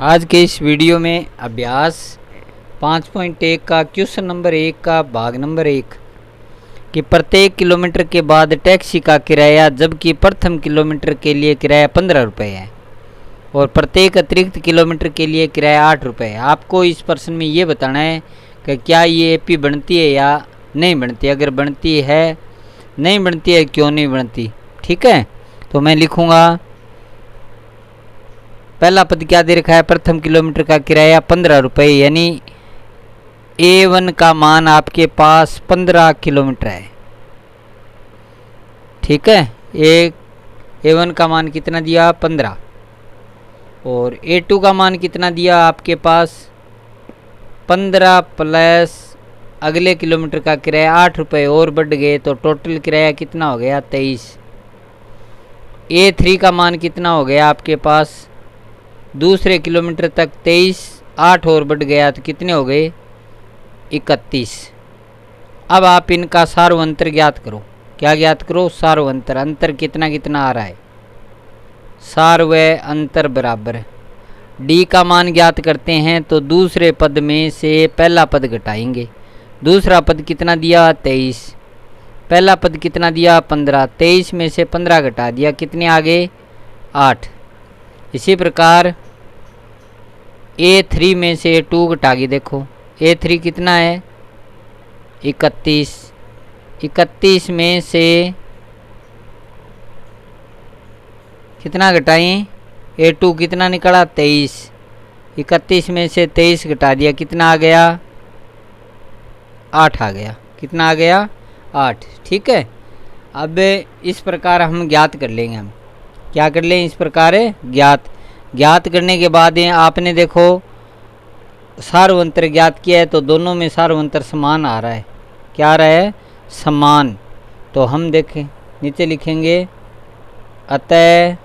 आज के इस वीडियो में अभ्यास 5.1 का क्वेश्चन नंबर 1 का भाग नंबर 1 कि प्रत्येक किलोमीटर के बाद टैक्सी का किराया जबकि प्रथम किलोमीटर के लिए किराया 15 रुपये है और प्रत्येक अतिरिक्त किलोमीटर के लिए किराया 8 रुपये है। आपको इस प्रश्न में ये बताना है कि क्या ये एपी बनती है या नहीं बनती। अगर बनती है, नहीं बनती है, क्यों नहीं बनती। ठीक है, तो मैं लिखूँगा पहला पद क्या दे रखा है, प्रथम किलोमीटर का किराया 15 रुपये, यानी A1 का मान आपके पास 15 किलोमीटर है। ठीक है, A1 का मान कितना दिया, 15, और A2 का मान कितना दिया आपके पास 15 प्लस अगले किलोमीटर का किराया 8 रुपये और बढ़ गए, तो टोटल किराया कितना हो गया 23। A3 का मान कितना हो गया आपके पास दूसरे किलोमीटर तक 23, 8 और बढ़ गया तो कितने हो गए 31। अब आप इनका सार्वंतर ज्ञात करो। क्या ज्ञात करो, सार्वंतर। अंतर कितना कितना आ रहा है, सार्व अंतर बराबर। डी का मान ज्ञात करते हैं तो दूसरे पद में से पहला पद घटाएंगे। दूसरा पद कितना दिया 23, पहला पद कितना दिया 15, 23 में से 15 घटा दिया, कितने आ गए 8। इसी प्रकार A3 में से 2 घटाएगी। देखो A3 कितना है 31, 31 में से कितना घटाएं, A2 कितना निकला 23, 31 में से 23 घटा दिया, कितना आ गया 8 आ गया। कितना आ गया 8। ठीक है, अब इस प्रकार हम ज्ञात कर लेंगे। हम क्या कर लें, इस प्रकार ज्ञात करने के बाद आपने देखो सार्वंतर ज्ञात किया है तो दोनों में सार्वंतर समान आ रहा है। क्या आ रहा है, समान। तो हम देखें नीचे लिखेंगे अतः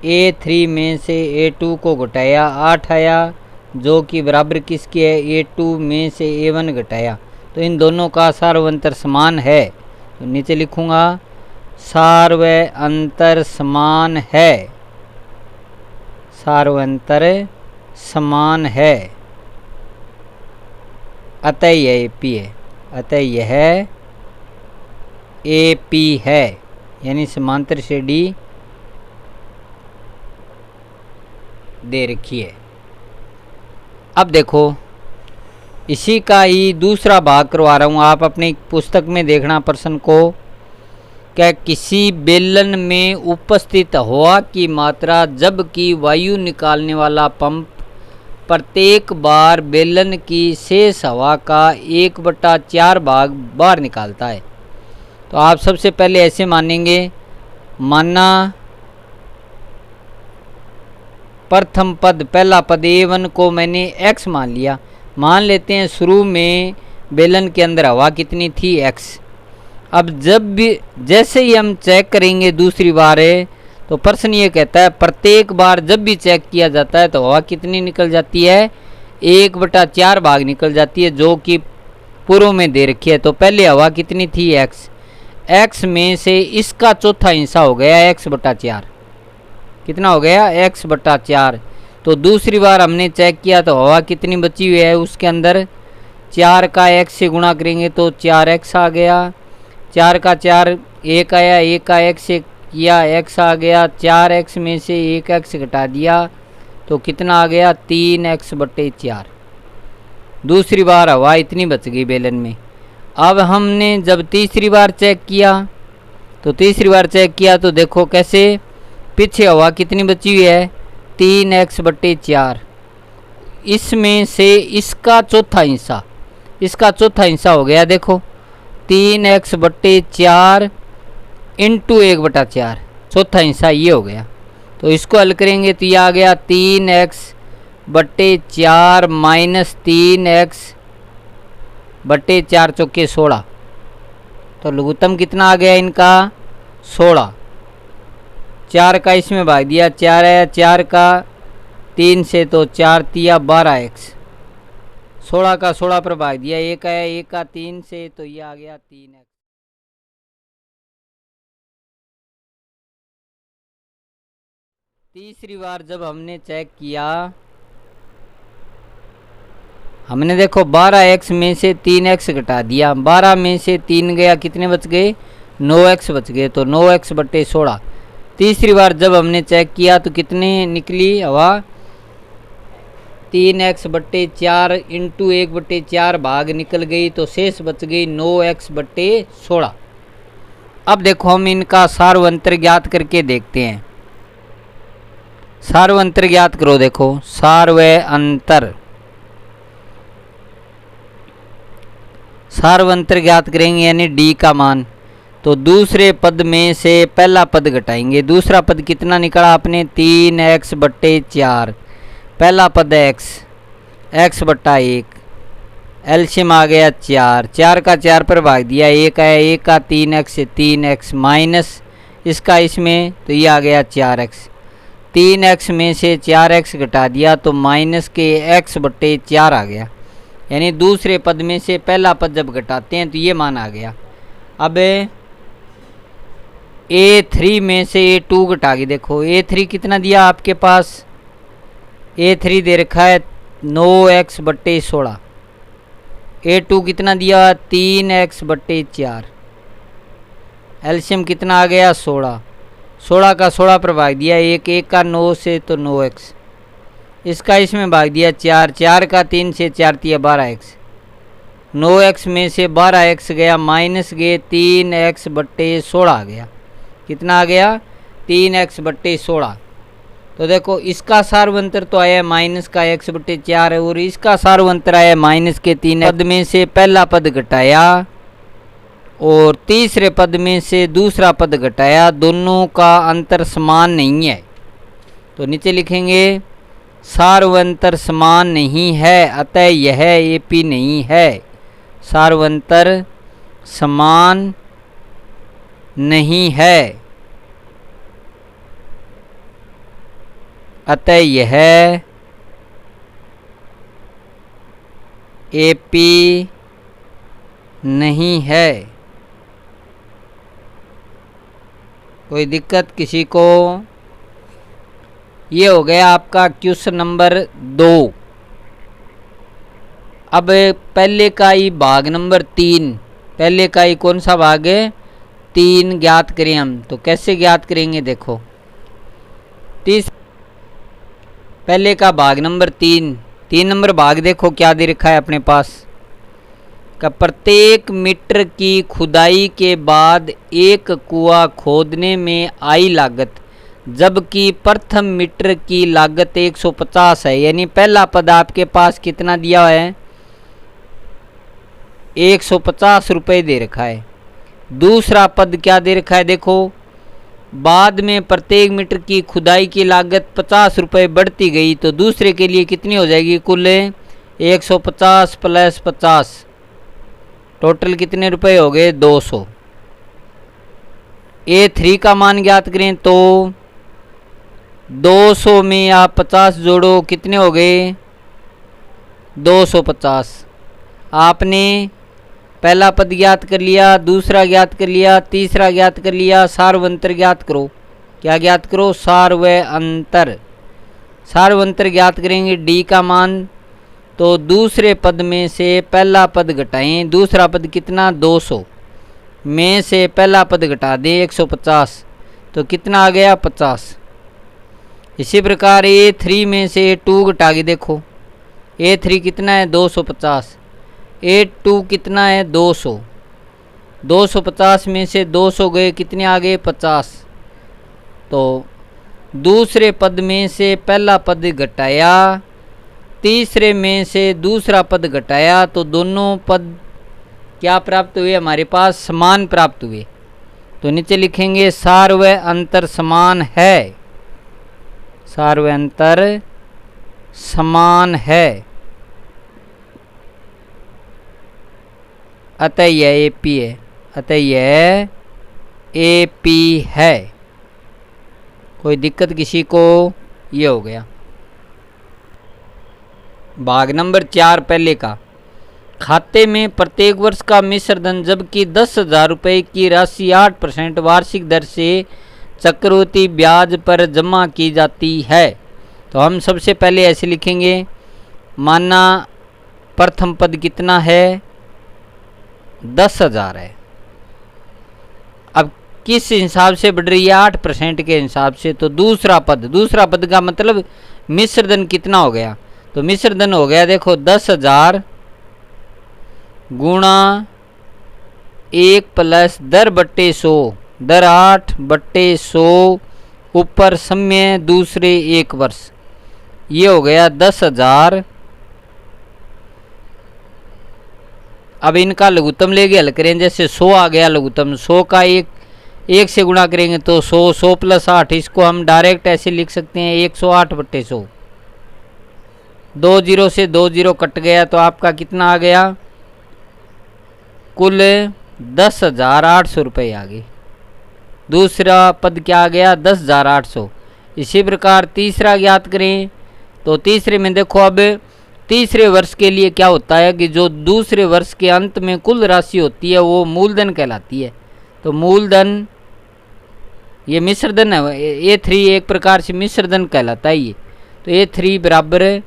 A3 में से A2 को घटाया 8 आया, जो कि बराबर किसकी है, A2 में से A1 घटाया, तो इन दोनों का सार्वंतर समान है। तो नीचे लिखूँगा सार्वंतर समान है, सार्वंतर समान है, अतः यह AP है, अतः यह AP है, यानी समांतर श्रेणी दे रखी है। अब देखो इसी का ही दूसरा भाग करवा रहा हूँ, आप अपनी पुस्तक में देखना प्रश्न को। क्या किसी बेलन में उपस्थित हवा की मात्रा जबकि वायु निकालने वाला पंप प्रत्येक बार बेलन की शेष हवा का 1/4 भाग बाहर निकालता है। तो आप सबसे पहले ऐसे मानेंगे, माना प्रथम पद पहला पद A1 को मैंने x मान लिया। मान लेते हैं शुरू में बेलन के अंदर हवा कितनी थी x। अब जब भी जैसे ही हम चेक करेंगे दूसरी बार है तो प्रश्न ये कहता है प्रत्येक बार जब भी चेक किया जाता है तो हवा कितनी निकल जाती है 1/4 भाग निकल जाती है, जो कि पूर्व में दे रखी है। तो पहले हवा कितनी थी x में से इसका चौथा हिस्सा हो गया x/4। कितना हो गया x/4। तो दूसरी बार हमने चेक किया तो हवा कितनी बची हुई है, उसके अंदर 4 का x से गुणा करेंगे तो 4x आ गया, 4 का 4 1 आया, 1 का x से किया x आ गया, 4x में से 1x घटा दिया तो कितना आ गया 3x/4। दूसरी बार हवा इतनी बच गई बेलन में। अब हमने जब तीसरी बार चेक किया तो देखो कैसे, पीछे हवा कितनी बची हुई है 3x/4, इसमें से इसका चौथा हिस्सा हो गया। देखो 3x/4 इंटू 1/4, चौथा हिस्सा ये हो गया। तो इसको हल करेंगे तो ये आ गया 3x/4 माइनस 3x/4 चौके 16। तो लघुत्तम कितना आ गया इनका 16। 4 का इसमें भाग दिया, 4 आया, 4 का 3 से तो 4 तिया 12x, 16 का 16 पर भाग दिया, 1 आया, 1 का 3 से तो ये आ गया 3x। तीसरी बार जब हमने चेक किया, हमने देखो 12x में से 3x घटा दिया, 12 में से 3 गया, कितने बच गए 9x बच गए, तो 9x बटे 16। तीसरी बार जब हमने चेक किया तो कितने निकली हवा, 3x बटे 4 इंटू 1 बटे 4 भाग निकल गई, तो शेष बच गई 9x बटे 16। अब देखो हम इनका सार्वंतर ज्ञात करके देखते हैं। सार्वंतर ज्ञात करो, देखो सार्वंतर, सार्वंतर ज्ञात करेंगे यानी d का मान, तो दूसरे पद में से पहला पद घटाएंगे। दूसरा पद कितना निकला आपने 3x बट्टे 4, पहला पद है x बट्टा 1, एलसीएम आ गया 4, 4 का 4 पर भाग दिया, 1 आया, 1 का 3x से 3x माइनस इसका इसमें, तो ये आ गया 4x। 3x में से 4x घटा दिया तो माइनस के x बट्टे 4 आ गया, यानी दूसरे पद में से पहला पद जब घटाते हैं तो ये मान आ गया। अब a3 में से a2 घटा के देखो, a3 कितना दिया आपके पास, a3 दे रखा है 9x बट्टे 16, a2 कितना दिया 3x बट्टे 4, एलसीएम कितना आ गया 16, 16 का 16 पर भाग दिया, 1 1 का 9 से तो 9x, इसका इसमें भाग दिया 4, 4 का 3 से 4 दिया 12x, 9x में से 12x गया माइनस गए 3x बट्टे 16 आ गया, कितना आ गया 3x बट्टे 16। तो देखो इसका सार्वंतर तो आया माइनस का x बट्टे 4 है, और इसका सार्वंतर आया माइनस के 3। पद में से पहला पद घटाया और तीसरे पद में से दूसरा पद घटाया, दोनों का अंतर समान नहीं है, तो नीचे लिखेंगे सार्वंतर समान नहीं है, अतः यह AP नहीं है। सार्वंतर समान नहीं है, अतः यह AP नहीं है। कोई दिक्कत किसी को? ये हो गया आपका क्वेश्चन नंबर 2। अब पहले का ही भाग नंबर 3, पहले का ही कौन सा भाग है 3 ज्ञात करें हम, तो कैसे ज्ञात करेंगे देखो, पहले का भाग नंबर 3 नंबर भाग देखो क्या दे रखा है अपने पास का, प्रत्येक मीटर की खुदाई के बाद एक कुआं खोदने में आई लागत, जबकि प्रथम मीटर की लागत 150 है, यानी पहला पद आपके पास कितना दिया है 150 रुपये दे रखा है। दूसरा पद क्या दे रखा है देखो, बाद में प्रत्येक मीटर की खुदाई की लागत 50 रुपये बढ़ती गई, तो दूसरे के लिए कितनी हो जाएगी कुल 150 प्लस 50, टोटल कितने रुपए हो गए 200। A3 का मान ज्ञात करें तो 200 में आप 50 जोड़ो, कितने हो गए 250। आपने पहला पद ज्ञात कर लिया, दूसरा ज्ञात कर लिया, तीसरा ज्ञात कर लिया, सार्वंतर ज्ञात करो। क्या ज्ञात करो सार्वंतर। सार्वंतर ज्ञात करेंगे D का मान, तो दूसरे पद में से पहला पद घटाएं, दूसरा पद कितना 200 में से पहला पद घटा दें 150, तो कितना आ गया 50। इसी प्रकार A3 में से A2 घटा के देखो, A3 कितना है 250, A2 कितना है 200, 250 में से 200 गए, कितने आ गए 50। तो दूसरे पद में से पहला पद घटाया, तीसरे में से दूसरा पद घटाया, तो दोनों पद क्या प्राप्त हुए हमारे पास समान प्राप्त हुए, तो नीचे लिखेंगे सार्वंतर समान है, सार्वंतर समान है, अतः यह AP है, अतः यह AP है। कोई दिक्कत किसी को? ये हो गया भाग नंबर 4 पहले का। खाते में प्रत्येक वर्ष का मिश्र धन, जबकि 10,000 रुपये की राशि 8% वार्षिक दर से चक्रवृद्धि ब्याज पर जमा की जाती है। तो हम सबसे पहले ऐसे लिखेंगे, माना प्रथम पद कितना है, 10,000 है। अब किस हिसाब से बढ़ रही है, 8% के हिसाब से। तो दूसरा पद का मतलब मिश्र धन कितना हो गया, तो मिश्र धन हो गया देखो 10,000 गुणा 1 प्लस दर बट्टे 100, दर 8/100 ऊपर समय दूसरे 1 वर्ष, ये हो गया 10,000। अब इनका लघुत्तम लेके हल करें, जैसे 100 आ गया लघुत्तम, 100 का एक से गुणा करेंगे तो 100 प्लस 8, इसको हम डायरेक्ट ऐसे लिख सकते हैं 108/100। 2 जीरो से 2 जीरो कट गया तो आपका कितना आ गया, कुल 10,800 रुपये आ गए। दूसरा पद क्या आ गया, 10,800। इसी प्रकार तीसरा ज्ञात करें, तो तीसरे में देखो, अब तीसरे वर्ष के लिए क्या होता है कि जो दूसरे वर्ष के अंत में कुल राशि होती है वो मूलधन कहलाती है। तो मूलधन, ये मिश्रधन है, A3 एक प्रकार से मिश्रधन कहलाता है ये। तो A3 बराबर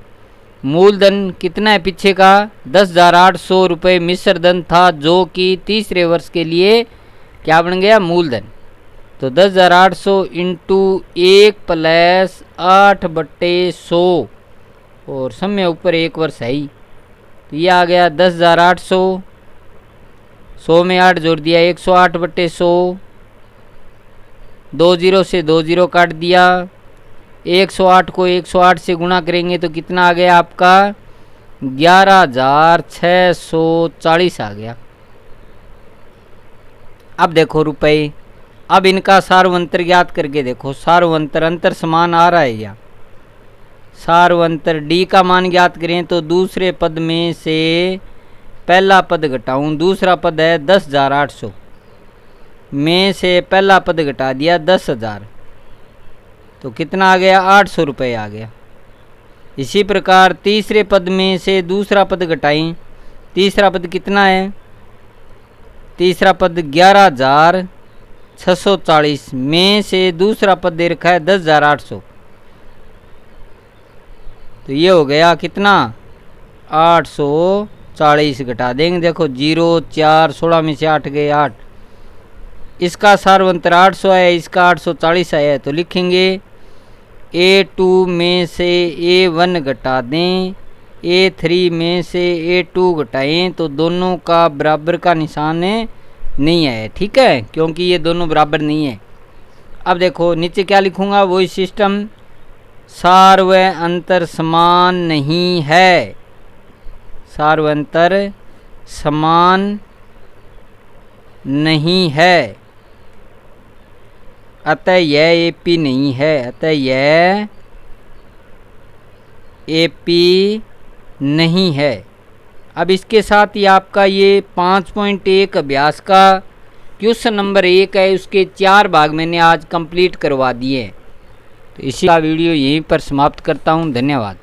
मूलधन कितना है पीछे का, 10,800 रुपये मिश्रधन था, जो कि तीसरे वर्ष के लिए क्या बन गया, मूलधन। तो 10,800 इंटू 1 प्लस 8/100 और समय ऊपर 1 वर्ष है ही, तो ये आ गया 10,800। 100 में 8 जोड़ दिया, 108/100। 2 जीरो से 2 जीरो काट दिया, 108 को 108 से गुणा करेंगे तो कितना आ गया आपका, 11,640 आ गया। अब देखो रुपए, अब इनका सार्वंतर ज्ञात करके देखो, सार्वंतर अंतर समान आ रहा है या, सार्वंतर डी का मान ज्ञात करें तो दूसरे पद में से पहला पद घटाऊं, दूसरा पद है 10,800 में से पहला पद घटा दिया 10,000, तो कितना आ गया, 800 रुपये आ गया। इसी प्रकार तीसरे पद में से दूसरा पद घटाएं, तीसरा पद कितना है, तीसरा पद 11,640 में से दूसरा पद दे रखा है 10,800, तो ये हो गया कितना, 840 घटा देंगे, देखो 0 4 16 में से 8 गए 8, इसका सार्वंतर 800 है, इसका 840 आया है, तो लिखेंगे A2 में से A1 घटा दें, A3 में से A2 घटाएं, तो दोनों का बराबर का निशान नहीं है, ठीक है, क्योंकि ये दोनों बराबर नहीं है। अब देखो नीचे क्या लिखूंगा, वही सिस्टम, सार्वंतर समान नहीं है, सार्वंतर समान नहीं है, अतः यह AP नहीं है, अतः यह AP नहीं है। अब इसके साथ ही आपका ये 5.1 अभ्यास का क्वेश्चन नंबर 1 है, उसके 4 भाग मैंने आज कंप्लीट करवा दिए। तो इसी का वीडियो यहीं पर समाप्त करता हूँ। धन्यवाद।